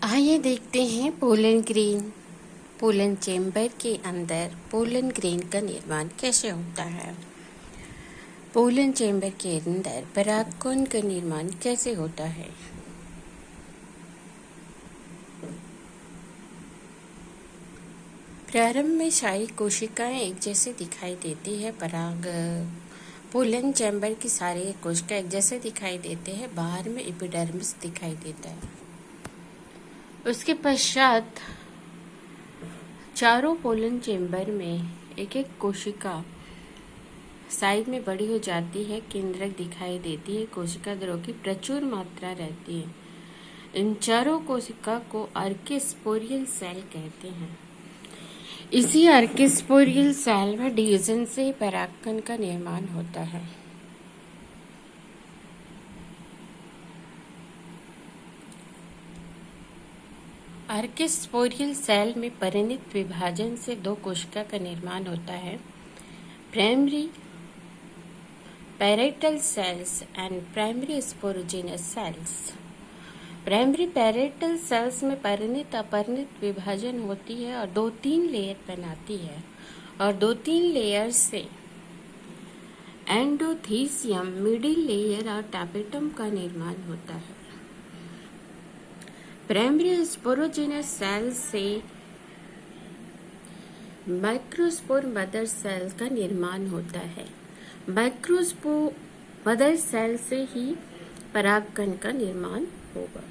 आइए देखते हैं पोलन ग्रेन। पोलन चेम्बर के अंदर पोलन ग्रेन का निर्माण कैसे होता है। पोलन चेम्बर के अंदर परागकण का निर्माण कैसे होता है। प्रारंभ में शाही कोशिकाएं एक जैसे दिखाई देती है। पोलन चैम्बर की सारी कोशिकाएं एक जैसे दिखाई देते हैं। बाहर में एपिडर्मिस दिखाई देता है। उसके पश्चात चारों पोलन चैम्बर में एक एक कोशिका साइज में बड़ी हो जाती है, केंद्रक दिखाई देती है। कोशिका द्रव की प्रचुर मात्रा रहती है। इन चारों कोशिका को आर्किस्पोरियल सेल कहते हैं। इसी आर्किस्पोरियल सेल में डिवीजन से परागकण का निर्माण होता है। आर्किस्पोरियल सेल में परिणत विभाजन से दो कोशिका का निर्माण होता है, primary parietal cells and primary sporogenous cells. Primary parietal cells में परिणत अपरिणत विभाजन होती है और 2-3 लेयर बनाती है और 2-3 लेयर से एंडोथीसियम, मिडिल लेयर और टैपेटम का निर्माण होता है। प्राइमरी स्पोरोजेनस सेल से माइक्रोस्पोर मदर सेल का निर्माण होता है। माइक्रोस्पोर मदर सेल से ही परागकण का निर्माण होगा।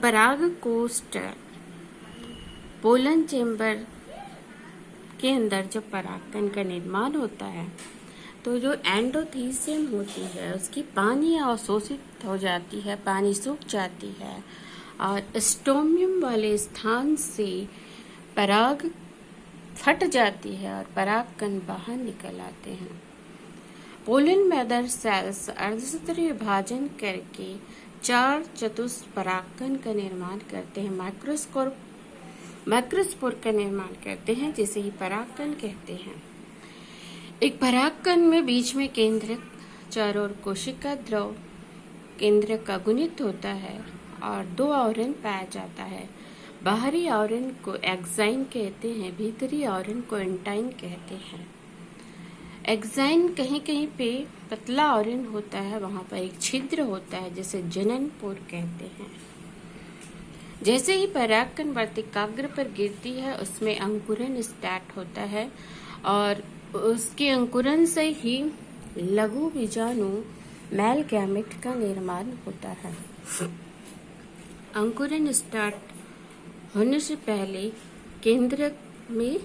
परागकोष्ठ पोलन चेम्बर के अंदर जब परागकण का निर्माण होता है तो जो एंडोथीसियम होती है उसकी पानी अवशोषित हो जाती है, पानी सूख जाती है और स्टोमियम वाले स्थान से पराग फट जाती है और परागकण बाहर निकल आते हैं। पोलन मदर सेल्स अर्धसूत्रीय विभाजन करके 4 चतुष्क परागकण का निर्माण करते हैं। माइक्रोस्पोर का निर्माण करते हैं, जिसे ही परागकण कहते हैं। एक परागकण में बीच में केंद्रक, चारों ओर कोशिका द्रव, केंद्रक का गुणित होता है और 2 आवरण पाया जाता है। बाहरी आवरण को एक्साइन कहते हैं, भीतरी आवरण को एंटाइन कहते हैं। एक्साइन कहीं कहीं पे पतला आवरण होता है, वहां पर एक छिद्र होता है जिसे जननपोर कहते हैं। जैसे ही परागकण वर्तिकाग्र पर गिरती है उसमें अंकुरन स्टार्ट होता है और उसके अंकुरन से ही लघु बीजाणु मेल गैमेट का निर्माण होता है। अंकुरन स्टार्ट होने से पहले केंद्रक में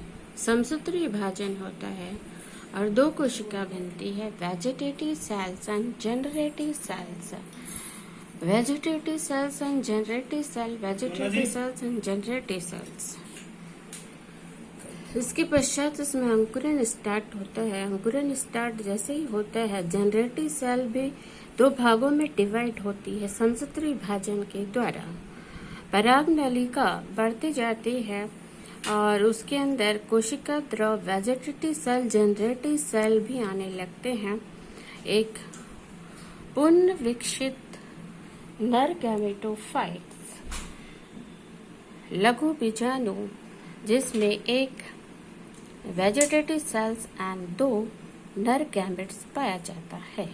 समसूत्री विभाजन होता है और 2 कोशिका बनती है, vegetative cells and generative cells. Vegetative cells and generative cell, vegetative cells and generative cells. इसके पश्चात इसमें अंकुरन स्टार्ट होता है। अंकुरन स्टार्ट जैसे ही होता है जनरेटिव सेल भी 2 भागों में डिवाइड होती है समसूत्री विभाजन के द्वारा। पराग नलिका बढ़ती जाती है और उसके अंदर कोशिका द्रव, वेजिटेटिव सेल, जनरेटिव सेल भी आने लगते हैं। एक पूर्ण विकसित नर गैमेटोफाइट्स, लघु बीजाणु जिसमें एक वेजिटेटिव सेल्स एंड 2 नर गैमेट्स पाया जाता है।